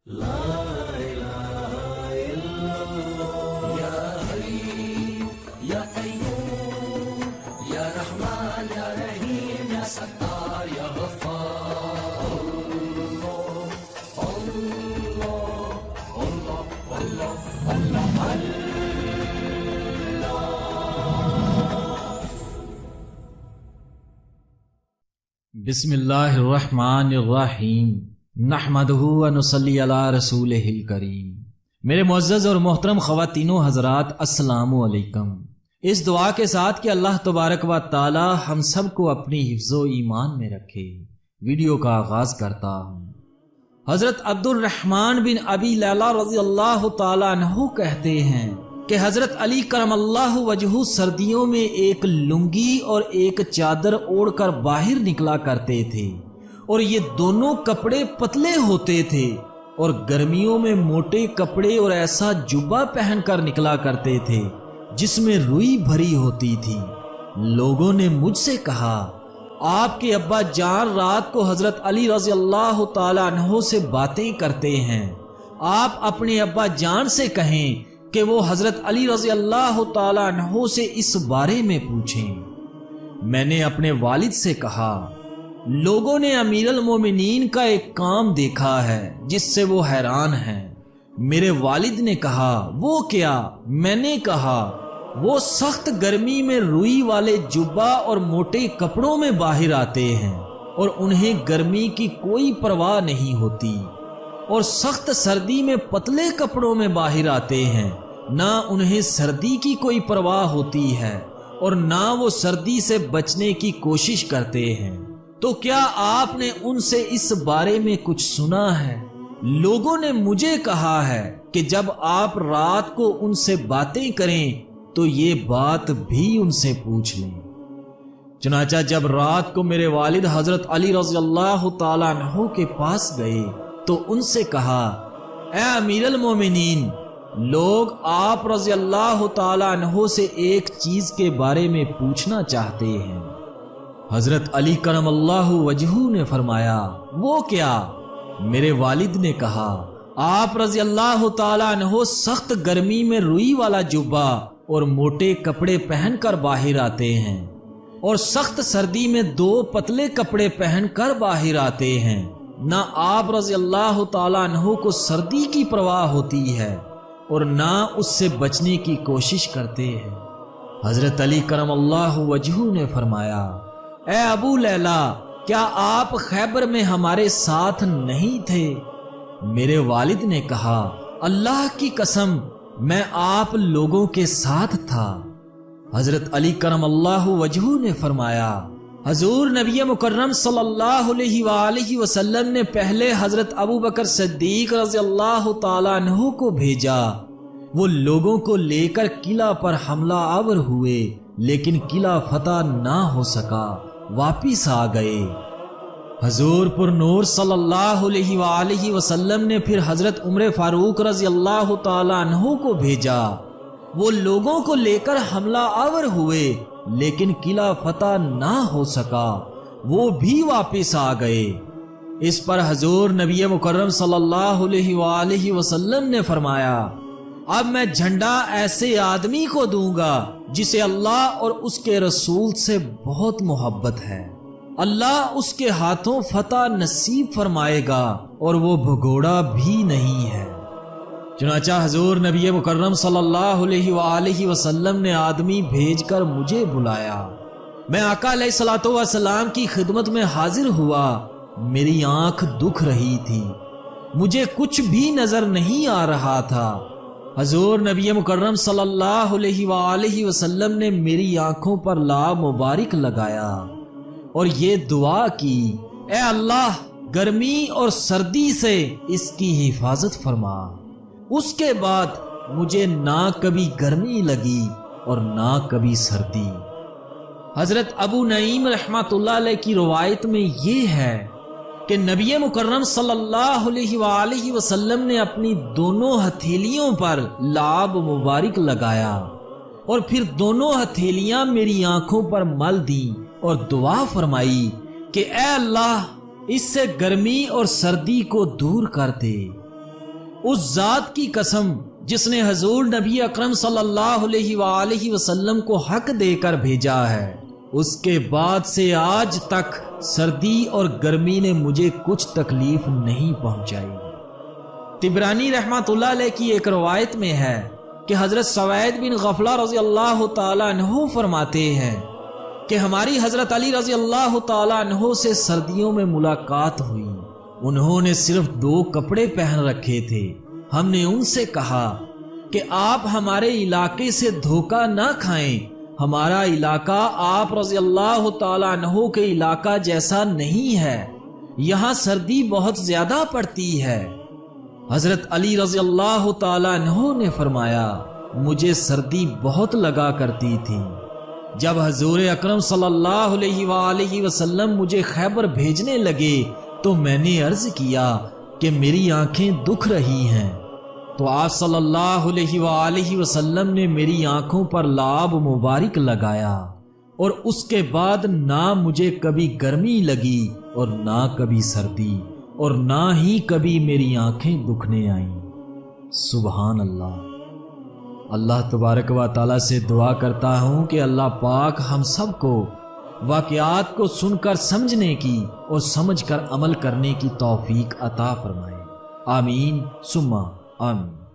बिस्मिल्लाहिर्रहमानिर्रहीम नहमदुहु व नुसल्ली अला रसूलिहिल करीम। मेरे मुअज़्ज़ज़ और मोहतरम ख़वातीनो हज़रात, अस्सलामु अलैकुम। इस दुआ के साथ कि अल्लाह तबारक व ताला हम सब को अपनी हिफ्ज़ो ईमान में रखे, वीडियो का आगाज करता हूँ। हज़रत अब्दुर्रहमान बिन अबी लैला रज़ियल्लाहु ताला अन्हु कहते हैं कि हज़रत अली करमल्लाहु वजहू सर्दियों में एक लुंगी और एक चादर ओढ़कर बाहर निकला करते थे और ये दोनों कपड़े पतले होते थे, और गर्मियों में मोटे कपड़े और ऐसा जुब्बा पहनकर निकला करते थे जिसमें रुई भरी होती थी। लोगों ने मुझसे कहा, आपके अब्बा जान रात को हज़रत अली रज़ियल्लाहु ताला अन्हु से बातें करते हैं, आप अपने अब्बा जान से कहें कि वो हजरत अली रज़ी अल्लाह ताला अन्हु से इस बारे में पूछें। मैंने अपने वालिद से कहा, लोगों ने अमीरुल मोमिनीन का एक काम देखा है जिससे वो हैरान हैं। मेरे वालिद ने कहा, वो क्या? मैंने कहा, वो सख्त गर्मी में रुई वाले जुब्बा और मोटे कपड़ों में बाहर आते हैं और उन्हें गर्मी की कोई परवाह नहीं होती, और सख्त सर्दी में पतले कपड़ों में बाहर आते हैं, ना उन्हें सर्दी की कोई परवाह होती है और ना वो सर्दी से बचने की कोशिश करते हैं। तो क्या आपने उनसे इस बारे में कुछ सुना है? लोगों ने मुझे कहा है कि जब आप रात को उनसे बातें करें तो ये बात भी उनसे पूछ लें। चुनाचा जब रात को मेरे वालिद हजरत अली रज़ियल्लाहु ताला अन्हु के पास गए तो उनसे कहा, ए अमीरुल मोमिनीन, लोग आप रज़ियल्लाहु ताला अन्हु से एक चीज के बारे में पूछना चाहते हैं। हजरत अली करमल्लाहु वजहू ने फरमाया, वो क्या? मेरे वालिद ने कहा, आप रज़ियल्लाहु ताला अन्हु सख्त गर्मी में रुई वाला जुब्बा और मोटे कपड़े पहनकर बाहर आते हैं और सख्त सर्दी में दो पतले कपड़े पहनकर बाहर आते हैं। ना आप रज़ियल्लाहु ताला अन्हु को सर्दी की परवाह होती है और ना उससे बचने की कोशिश करते हैं। हजरत अली करमल्लाहु वजहू ने फरमाया, ए अबू लैला, क्या आप खैबर में हमारे साथ नहीं थे? मेरे वालिद ने कहा, अल्लाह की कसम, मैं आप लोगों के साथ था। हजरत अली करमल्लाहु वजहू ने फरमाया, हजूर नबी मुकर्रम सल्लल्लाहु अलैहि वसल्लम ने पहले हजरत अबू बकर सिद्दीक रज़ियल्लाहु ताला अन्हु को भेजा। वो लोगों को लेकर किला पर हमला आवर हुए, लेकिन किला फतह ना हो सका, वापिस आ गए। हजूर पुर नूर सल्लल्लाहु अलैहि वसल्लम ने फिर हजरत उमर फारूक रज़ियल्लाहु ताला अन्हु को भेजा। वो लोगों को लेकर हमला आवर हुए, लेकिन किला फतह ना हो सका, वो भी वापिस आ गए। इस पर हजूर नबी मुकर्रम सल्लल्लाहु अलैहि वसल्लम ने फरमाया, अब मैं झंडा ऐसे आदमी को दूंगा जिसे अल्लाह और उसके रसूल से बहुत मोहब्बत है। अल्लाह उसके हाथों फतह नसीब फरमाएगा और वो भगोड़ा भी नहीं है। चुनाचा हजूर नबी मुकर्रम सल्लल्लाहु अलैहि वसल्लम ने आदमी भेजकर मुझे बुलाया। मैं आका अलैहिस्सलातु वस्सलाम की खिदमत में हाजिर हुआ। मेरी आंख दुख रही थी, मुझे कुछ भी नजर नहीं आ रहा था। हजूर नबी मुकर्रम सल्लल्लाहु अलैहि वसल्लम ने मेरी आंखों पर ला मुबारक लगाया और ये दुआ की, ए अल्लाह, गर्मी और सर्दी से इसकी हिफाजत फरमा। उसके बाद मुझे ना कभी गर्मी लगी और ना कभी सर्दी। हजरत अबू नईम रहमतुल्लाह अलैह की रवायत में ये है कि नबी मुकर्रम सल्लल्लाहु अलैहि वसल्लम ने अपनी दोनों हथेलियों पर लाब मुबारक लगाया और फिर दोनों हथेलियां मेरी आंखों पर मल दी और दुआ फरमाई कि ऐ अल्लाह, इससे गर्मी और सर्दी को दूर कर दे। اس ذات کی قسم جس نے حضور نبی اکرم صلی اللہ علیہ وآلہ وسلم کو حق دے کر بھیجا ہے، اس کے بعد سے آج تک سردی اور گرمی نے مجھے کچھ تکلیف نہیں پہنچائی۔ طبرانی رحمۃ اللہ علیہ کی ایک روایت میں ہے کہ حضرت سوید بن غفلہ رضی اللہ تعالیٰ عنہ فرماتے ہیں کہ ہماری حضرت علی رضی اللہ تعالیٰ عنہ سے سردیوں میں ملاقات ہوئی۔ انہوں نے صرف 2 کپڑے پہن رکھے تھے۔ ہم نے ان سے کہا کہ آپ ہمارے علاقے سے دھوکہ نہ کھائیں، ہمارا علاقہ آپ رضی اللہ تعالیٰ عنہ کے علاقہ جیسا نہیں ہے، یہاں سردی بہت زیادہ پڑتی ہے۔ حضرت علی رضی اللہ تعالیٰ عنہ نے فرمایا مجھے سردی بہت لگا کرتی تھی۔ جب حضور اکرم صلی اللہ علیہ وآلہ وسلم مجھے خیبر بھیجنے لگے تو میں نے عرض کیا کہ میری آنکھیں دکھ رہی ہیں، تو آپ صلی اللہ علیہ وآلہ وسلم نے میری آنکھوں پر لعاب مبارک لگایا، اور اس کے بعد نہ مجھے کبھی گرمی لگی اور نہ کبھی سردی، اور نہ ہی کبھی میری آنکھیں دکھنے آئیں۔ سبحان اللہ۔ اللہ تبارک و تعالیٰ سے دعا کرتا ہوں کہ اللہ پاک ہم سب کو واقعات کو سن کر سمجھنے کی اور سمجھ کر عمل کرنے کی توفیق عطا فرمائے۔ آمین ثم آمین۔